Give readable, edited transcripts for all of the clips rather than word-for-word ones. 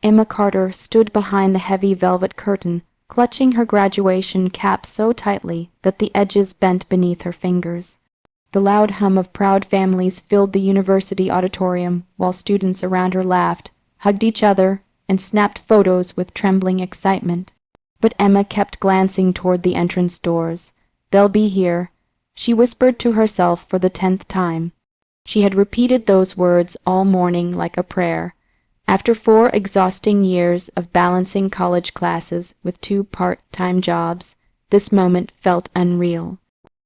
Emma Carter stood behind the heavy velvet curtain, clutching her graduation cap so tightly that the edges bent beneath her fingers. The loud hum of proud families filled the university auditorium, while students around her laughed, hugged each other, and snapped photos with trembling excitement. But Emma kept glancing toward the entrance doors. "They'll be here," she whispered to herself for the 10th time. She had repeated those words all morning like a prayer. After 4 exhausting years of balancing college classes with 2 part-time jobs, this moment felt unreal.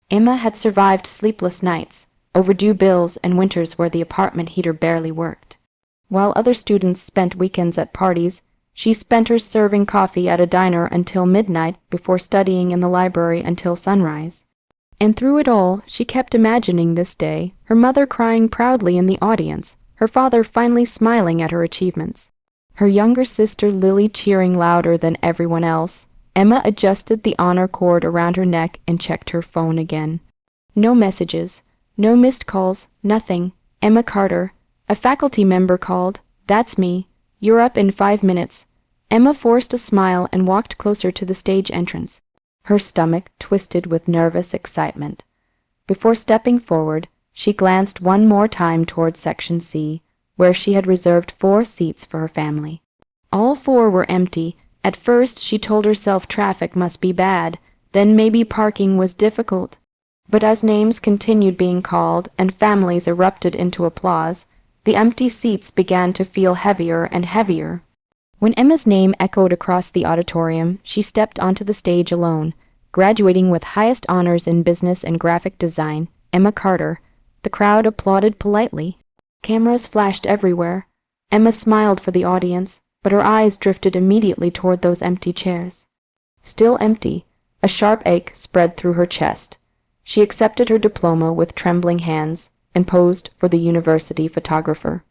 Emma had survived sleepless nights, overdue bills, and winters where the apartment heater barely worked. While other students spent weekends at parties, she spent hers serving coffee at a diner until midnight before studying in the library until sunrise. And through it all, she kept imagining this day, her mother crying proudly in the audience, her father finally smiling at her achievements, her younger sister Lily cheering louder than everyone else. Emma adjusted the honor cord around her neck and checked her phone again. No messages, no missed calls, nothing. "Emma Carter, a faculty member called. That's me. You're up in 5 minutes." Emma forced a smile and walked closer to the stage entrance. Her stomach twisted with nervous excitement. Before stepping forward, she glanced one more time toward Section C, where she had reserved 4 seats for her family. All 4 were empty. At first she told herself traffic must be bad, then maybe parking was difficult. But as names continued being called and families erupted into applause, the empty seats began to feel heavier and heavier. When Emma's name echoed across the auditorium, she stepped onto the stage alone, graduating with highest honors in business and graphic design, Emma Carter. The crowd applauded politely. Cameras flashed everywhere. Emma smiled for the audience, but her eyes drifted immediately toward those empty chairs. Still empty, a sharp ache spread through her chest. She accepted her diploma with trembling hands and posed for the university photographer.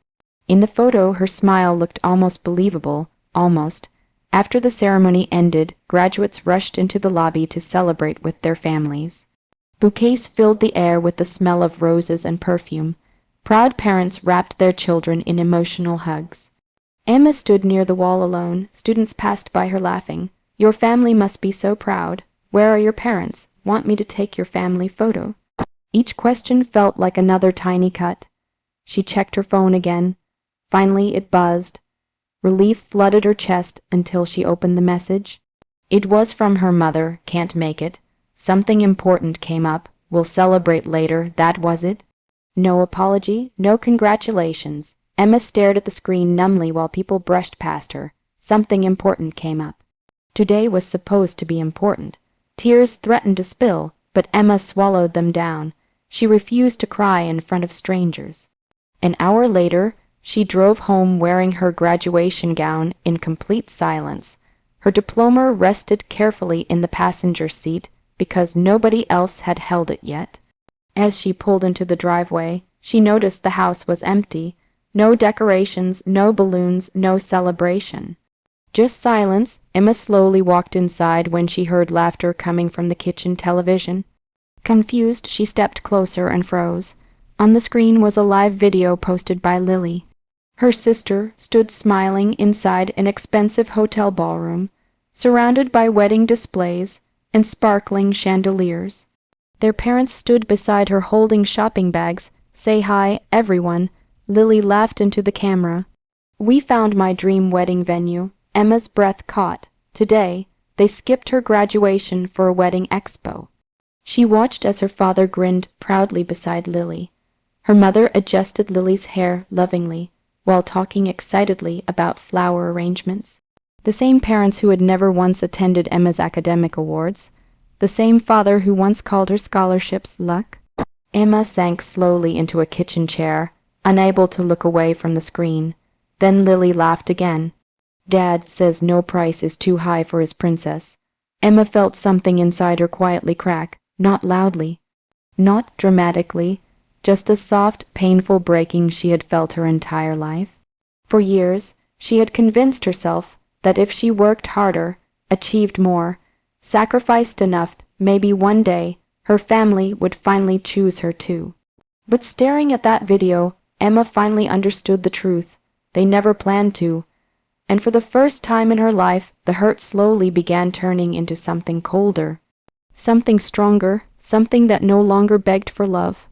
In the photo, her smile looked almost believable, almost. After the ceremony ended, graduates rushed into the lobby to celebrate with their families. Bouquets filled the air with the smell of roses and perfume. Proud parents wrapped their children in emotional hugs. Emma stood near the wall alone. Students passed by her laughing. "Your family must be so proud. Where are your parents? Want me to take your family photo?" Each question felt like another tiny cut. She checked her phone again. Finally it buzzed. Relief flooded her chest until she opened the message. It was from her mother. "Can't make it. Something important came up. We'll celebrate later." That was it. No apology, no congratulations. Emma stared at the screen numbly while people brushed past her. Something important came up. Today was supposed to be important. Tears threatened to spill, but Emma swallowed them down. She refused to cry in front of strangers. An hour later, she drove home wearing her graduation gown in complete silence. Her diploma rested carefully in the passenger seat because nobody else had held it yet. As she pulled into the driveway, she noticed the house was empty. No decorations, no balloons, no celebration. Just silence. Emma slowly walked inside when she heard laughter coming from the kitchen television. Confused, she stepped closer and froze. On the screen was a live video posted by Lily. Her sister stood smiling inside an expensive hotel ballroom, surrounded by wedding displays and sparkling chandeliers. Their parents stood beside her holding shopping bags. "Say hi, everyone." Lily laughed into the camera. "We found my dream wedding venue." Emma's breath caught. Today, they skipped her graduation for a wedding expo. She watched as her father grinned proudly beside Lily. Her mother adjusted Lily's hair lovingly, while talking excitedly about flower arrangements. The same parents who had never once attended Emma's academic awards. The same father who once called her scholarships luck. Emma sank slowly into a kitchen chair, unable to look away from the screen. Then Lily laughed again. "Dad says no price is too high for his princess." Emma felt something inside her quietly crack, not loudly, not dramatically, just a soft, painful breaking she had felt her entire life. For years, she had convinced herself that if she worked harder, achieved more, sacrificed enough, maybe one day her family would finally choose her too. But staring at that video, Emma finally understood the truth. They never planned to. and for the first time in her life, the hurt slowly began turning into something colder. Something stronger, something that no longer begged for love.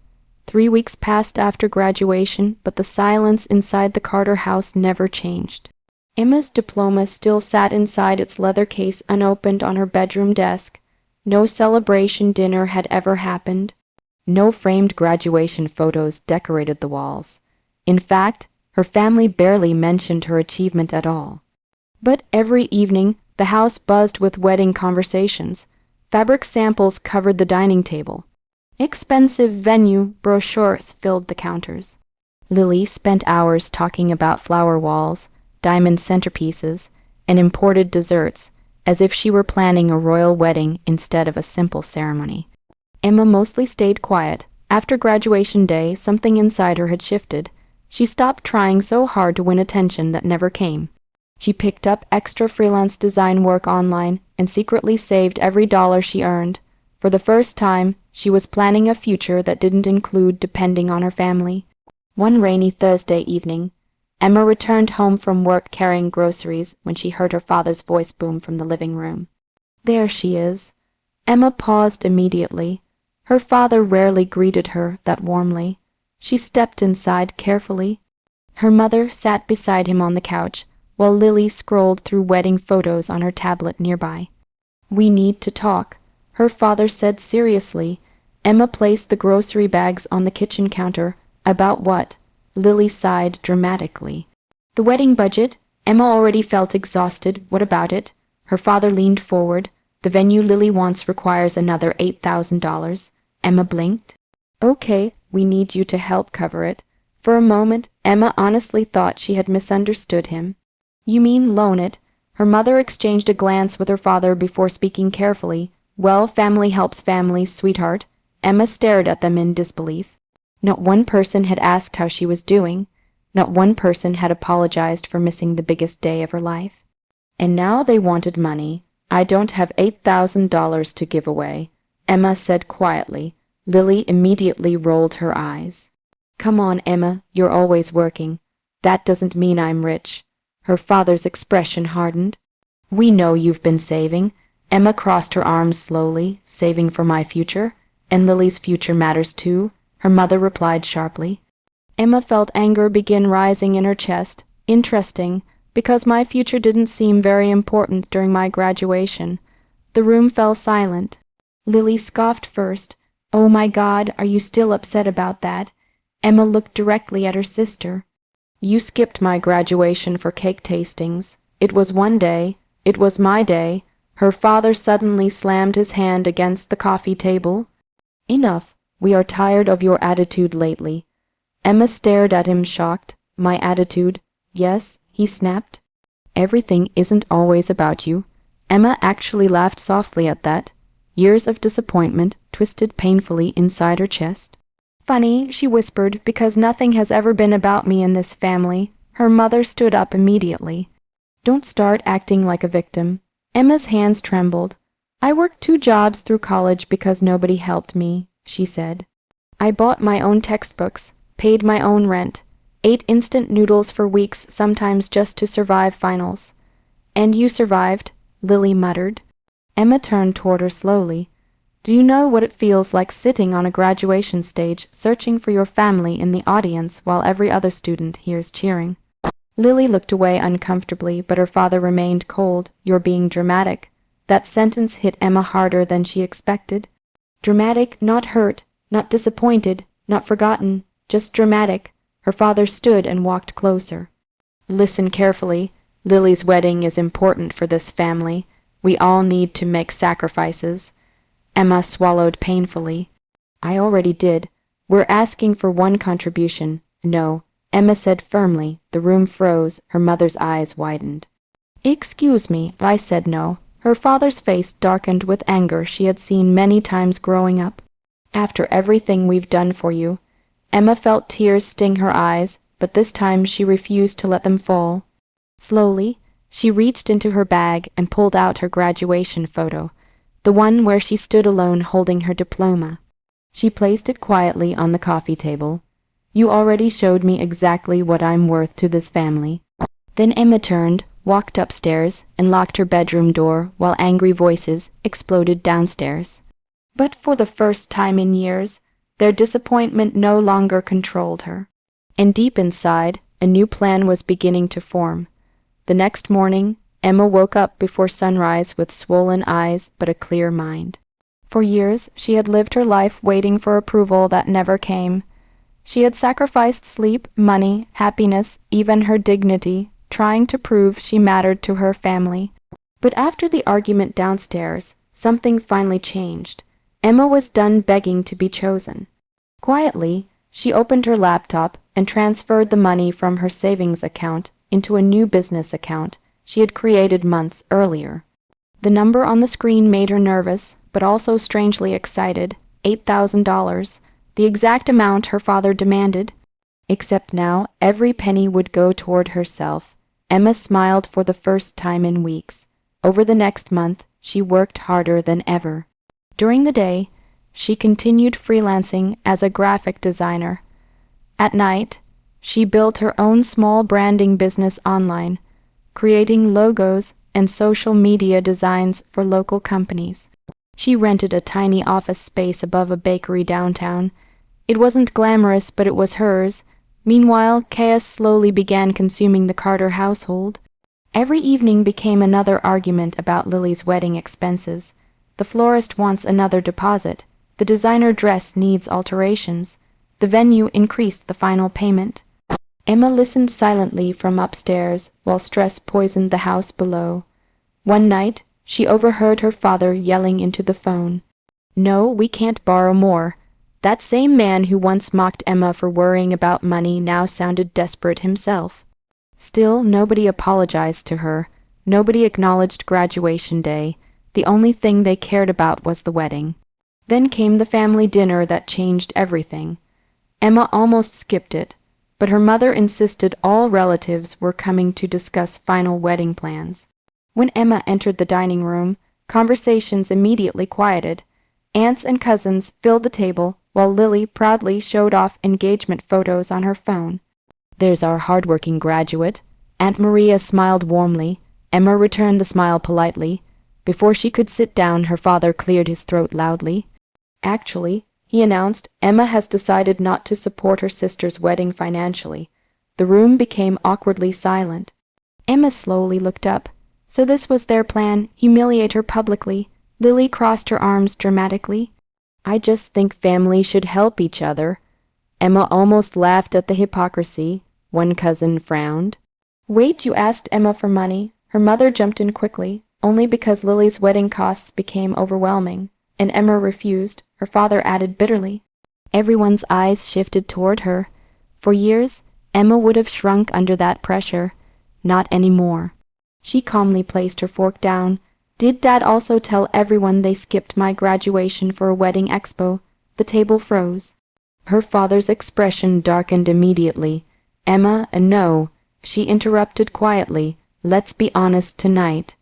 3 weeks passed after graduation, but the silence inside the Carter house never changed. Emma's diploma still sat inside its leather case unopened on her bedroom desk. No celebration dinner had ever happened. No framed graduation photos decorated the walls. In fact, her family barely mentioned her achievement at all. But every evening, the house buzzed with wedding conversations. Fabric samples covered the dining table. Expensive venue brochures filled the counters. Lily spent hours talking about flower walls, diamond centerpieces, and imported desserts, as if she were planning a royal wedding instead of a simple ceremony. Emma mostly stayed quiet. After graduation day, something inside her had shifted. She stopped trying so hard to win attention that never came. She picked up extra freelance design work online and secretly saved every dollar she earned. For the first time, she was planning a future that didn't include depending on her family. One rainy Thursday evening, Emma returned home from work carrying groceries when she heard her father's voice boom from the living room. "There she is." Emma paused immediately. Her father rarely greeted her that warmly. She stepped inside carefully. Her mother sat beside him on the couch, while Lily scrolled through wedding photos on her tablet nearby. "We need to talk," her father said seriously. Emma placed the grocery bags on the kitchen counter. "About what?" Lily sighed dramatically. "The wedding budget." Emma already felt exhausted. "What about it?" Her father leaned forward. "The venue Lily wants requires another $8,000. Emma blinked. "Okay, we need you to help cover it." For a moment, Emma honestly thought she had misunderstood him. "You mean loan it?" Her mother exchanged a glance with her father before speaking carefully. "Well, family helps families, sweetheart." Emma stared at them in disbelief. Not one person had asked how she was doing. Not one person had apologized for missing the biggest day of her life. And now they wanted money. "I don't have $8,000 to give away," Emma said quietly. Lily immediately rolled her eyes. "Come on, Emma, you're always working. That doesn't mean I'm rich." Her father's expression hardened. "We know you've been saving." Emma crossed her arms slowly. "Saving for my future? And Lily's future matters too," her mother replied sharply. Emma felt anger begin rising in her chest. "Interesting, because my future didn't seem very important during my graduation." The room fell silent. Lily scoffed first. "Oh my God, are you still upset about that?" Emma looked directly at her sister. "You skipped my graduation for cake tastings. It was one day. It was my day." Her father suddenly slammed his hand against the coffee table. "Enough. We are tired of your attitude lately." Emma stared at him shocked. "My attitude?" "Yes," he snapped. "Everything isn't always about you." Emma actually laughed softly at that. Years of disappointment twisted painfully inside her chest. "Funny," she whispered, "because nothing has ever been about me in this family." Her mother stood up immediately. "Don't start acting like a victim." Emma's hands trembled. "I worked 2 jobs through college because nobody helped me," she said. "I bought my own textbooks, paid my own rent, ate instant noodles for weeks, sometimes just to survive finals." "And you survived," Lily muttered. Emma turned toward her slowly. "Do you know what it feels like sitting on a graduation stage, searching for your family in the audience while every other student hears cheering?" Lily looked away uncomfortably, but her father remained cold. "You're being dramatic." That sentence hit Emma harder than she expected. Dramatic, not hurt, not disappointed, not forgotten, just dramatic. Her father stood and walked closer. "Listen carefully. Lily's wedding is important for this family. We all need to make sacrifices." Emma swallowed painfully. "I already did. We're asking for one contribution." "No," Emma said firmly. The room froze. Her mother's eyes widened. "Excuse me, I said no." Her father's face darkened with anger she had seen many times growing up. "After everything we've done for you." Emma felt tears sting her eyes, but this time she refused to let them fall. Slowly, she reached into her bag and pulled out her graduation photo, the one where she stood alone holding her diploma. She placed it quietly on the coffee table. "You already showed me exactly what I'm worth to this family." Then Emma turned, walked upstairs, and locked her bedroom door while angry voices exploded downstairs. But for the first time in years, their disappointment no longer controlled her. And deep inside, a new plan was beginning to form. The next morning, Emma woke up before sunrise with swollen eyes but a clear mind. For years, she had lived her life waiting for approval that never came. She had sacrificed sleep, money, happiness, even her dignity, trying to prove she mattered to her family. But after the argument downstairs, something finally changed. Emma was done begging to be chosen. Quietly, she opened her laptop and transferred the money from her savings account into a new business account she had created months earlier. The number on the screen made her nervous, but also strangely excited. $8,000, the exact amount her father demanded. Except now, every penny would go toward herself. Emma smiled for the first time in weeks. Over the next month, she worked harder than ever. During the day, she continued freelancing as a graphic designer. At night, she built her own small branding business online, creating logos and social media designs for local companies. She rented a tiny office space above a bakery downtown. It wasn't glamorous, but it was hers. Meanwhile, chaos slowly began consuming the Carter household. Every evening became another argument about Lily's wedding expenses. The florist wants another deposit. The designer dress needs alterations. The venue increased the final payment. Emma listened silently from upstairs while stress poisoned the house below. One night, she overheard her father yelling into the phone. "No, we can't borrow more." That same man who once mocked Emma for worrying about money now sounded desperate himself. Still, nobody apologized to her. Nobody acknowledged graduation day. The only thing they cared about was the wedding. Then came the family dinner that changed everything. Emma almost skipped it, but her mother insisted all relatives were coming to discuss final wedding plans. When Emma entered the dining room, conversations immediately quieted. Aunts and cousins filled the table, while Lily proudly showed off engagement photos on her phone. "There's our hardworking graduate." Aunt Maria smiled warmly. Emma returned the smile politely. Before she could sit down, her father cleared his throat loudly. "Actually," he announced, "Emma has decided not to support her sister's wedding financially." The room became awkwardly silent. Emma slowly looked up. So this was their plan, humiliate her publicly. Lily crossed her arms dramatically. "I just think families should help each other." Emma almost laughed at the hypocrisy. One cousin frowned. "Wait, you asked Emma for money." Her mother jumped in quickly, only because Lily's wedding costs became overwhelming, and Emma refused, her father added bitterly. Everyone's eyes shifted toward her. For years, Emma would have shrunk under that pressure. Not anymore. She calmly placed her fork down. "Did Dad also tell everyone they skipped my graduation for a wedding expo?" The table froze. Her father's expression darkened immediately. "Emma, no," she interrupted quietly. "Let's be honest tonight."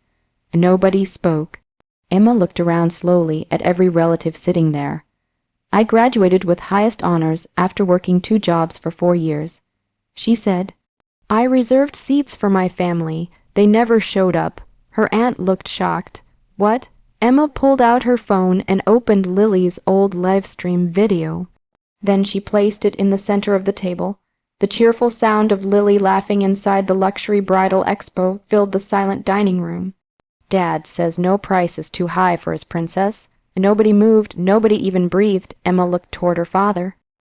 Nobody spoke. Emma looked around slowly at every relative sitting there. "I graduated with highest honors after working 2 jobs for 4 years," she said. "I reserved seats for my family. They never showed up." Her aunt looked shocked. "What?" Emma pulled out her phone and opened Lily's old livestream video. Then she placed it in the center of the table. The cheerful sound of Lily laughing inside the luxury bridal expo filled the silent dining room. "Dad says no price is too high for his princess." Nobody moved, nobody even breathed. Emma looked toward her father.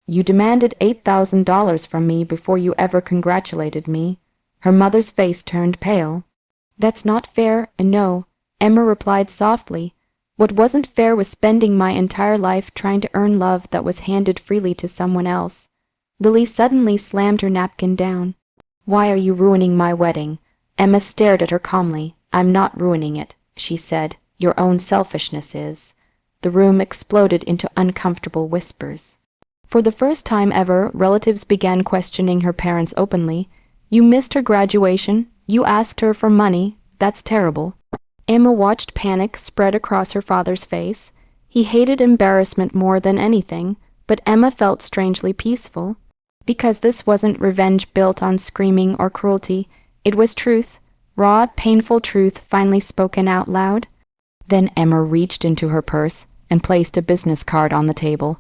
"You demanded $8,000 from me before you ever congratulated me." Her mother's face turned pale. "That's not fair, no," Emma replied softly. "What wasn't fair was spending my entire life trying to earn love that was handed freely to someone else." Lily suddenly slammed her napkin down. "Why are you ruining my wedding?" Emma stared at her calmly. "I'm not ruining it," she said. "Your own selfishness is." The room exploded into uncomfortable whispers. For the first time ever, relatives began questioning her parents openly. "You missed her graduation. You asked her for money. That's terrible." Emma watched panic spread across her father's face. He hated embarrassment more than anything, but Emma felt strangely peaceful. Because this wasn't revenge built on screaming or cruelty. It was truth. raw, painful truth finally spoken out loud. Then Emma reached into her purse and placed a business card on the table.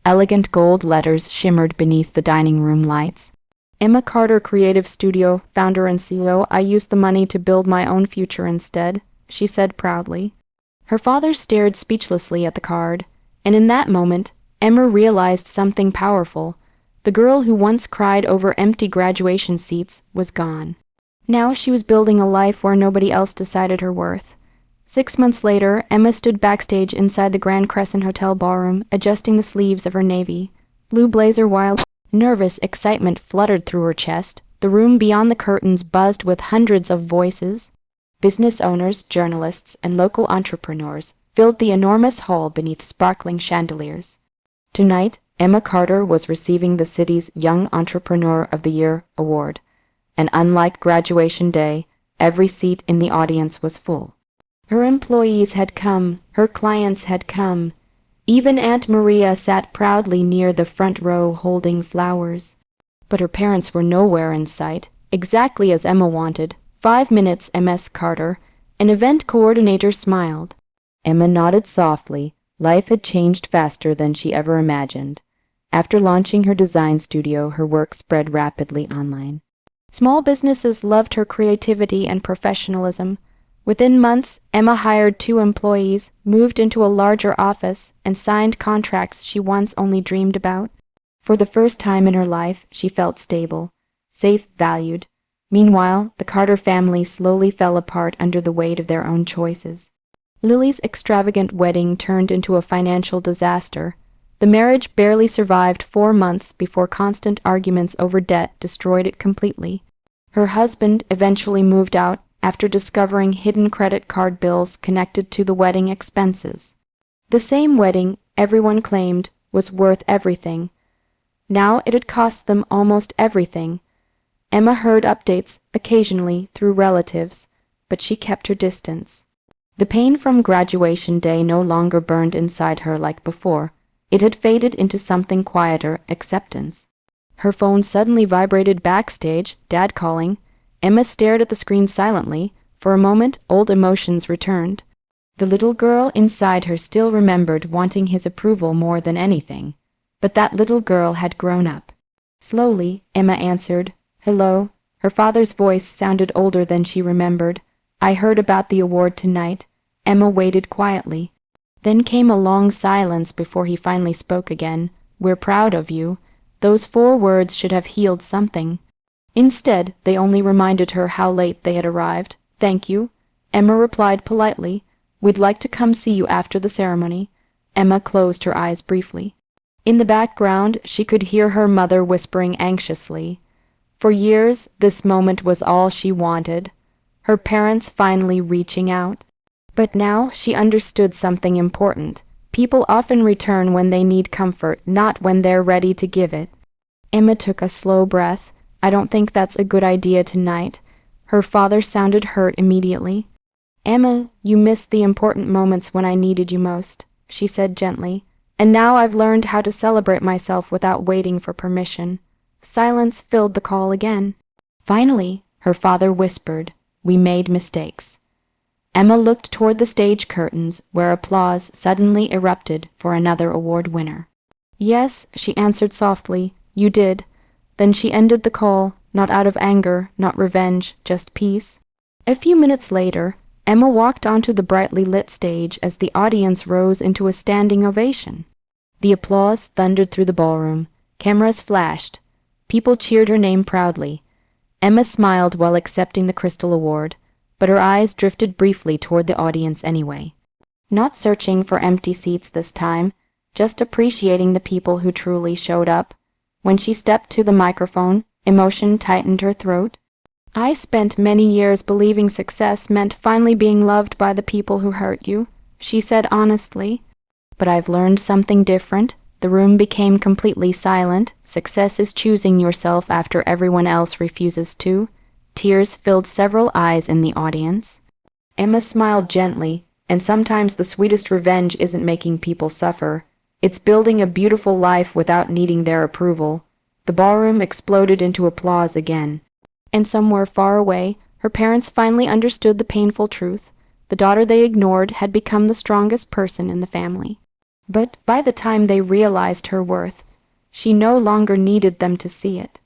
Elegant gold letters shimmered beneath the dining room lights. Emma Carter Creative Studio, founder and CEO. I used the money to build my own future instead, she said proudly. Her father stared speechlessly at the card, and in that moment, Emma realized something powerful. The girl who once cried over empty graduation seats was gone. Now she was building a life where nobody else decided her worth. 6 months later, Emma stood backstage inside the Grand Crescent Hotel ballroom, adjusting the sleeves of her navy blue blazer while nervous excitement fluttered through her chest. The room beyond the curtains buzzed with hundreds of voices. Business owners, journalists, and local entrepreneurs filled the enormous hall beneath sparkling chandeliers. Tonight, Emma Carter was receiving the city's Young Entrepreneur of the Year award, and unlike graduation day, every seat in the audience was full. Her employees had come, her clients had come. Even Aunt Maria sat proudly near the front row holding flowers. But her parents were nowhere in sight, exactly as Emma wanted. 5 minutes, Ms. Carter. An event coordinator smiled. Emma nodded softly. Life had changed faster than she ever imagined. After launching her design studio, her work spread rapidly online. Small businesses loved her creativity and professionalism. Within months, Emma hired 2 employees, moved into a larger office, and signed contracts she once only dreamed about. For the first time in her life, she felt stable, safe, valued. Meanwhile, the Carter family slowly fell apart under the weight of their own choices. Lily's extravagant wedding turned into a financial disaster. The marriage barely survived 4 months before constant arguments over debt destroyed it completely. Her husband eventually moved out after discovering hidden credit card bills connected to the wedding expenses. The same wedding, everyone claimed, was worth everything. Now it had cost them almost everything. Emma heard updates occasionally through relatives, but she kept her distance. The pain from graduation day no longer burned inside her like before. It had faded into something quieter, acceptance. Her phone suddenly vibrated backstage, Dad calling. Emma stared at the screen silently. For a moment, old emotions returned. The little girl inside her still remembered wanting his approval more than anything. But that little girl had grown up. Slowly, Emma answered, "Hello." Her father's voice sounded older than she remembered. "I heard about the award tonight." Emma waited quietly. Then came a long silence before he finally spoke again. "We're proud of you." Those 4 words should have healed something. Instead, they only reminded her how late they had arrived. "Thank you," Emma replied politely. "We'd like to come see you after the ceremony." Emma closed her eyes briefly. In the background, she could hear her mother whispering anxiously. For years, this moment was all she wanted. Her parents finally reaching out. But now she understood something important. People often return when they need comfort, not when they're ready to give it. Emma took a slow breath. "I don't think that's a good idea tonight." Her father sounded hurt immediately. "Emma, you missed the important moments when I needed you most," she said gently. "And now I've learned how to celebrate myself without waiting for permission." Silence filled the call again. Finally, her father whispered, "We made mistakes." Emma looked toward the stage curtains, where applause suddenly erupted for another award winner. "Yes," she answered softly, "you did." Then she ended the call, not out of anger, not revenge, just peace. A few minutes later, Emma walked onto the brightly lit stage as the audience rose into a standing ovation. The applause thundered through the ballroom. Cameras flashed. People cheered her name proudly. Emma smiled while accepting the Crystal Award, but her eyes drifted briefly toward the audience anyway. Not searching for empty seats this time, just appreciating the people who truly showed up. When she stepped to the microphone, emotion tightened her throat. "I spent many years believing success meant finally being loved by the people who hurt you," she said honestly. "But I've learned something different." The room became completely silent. Success is choosing yourself after everyone else refuses to. Tears filled several eyes in the audience. Emma smiled gently, and sometimes the sweetest revenge isn't making people suffer. It's building a beautiful life without needing their approval. The ballroom exploded into applause again. And somewhere far away, Her parents finally understood the painful truth. The daughter they ignored had become the strongest person in the family. But by the time they realized her worth, she no longer needed them to see it.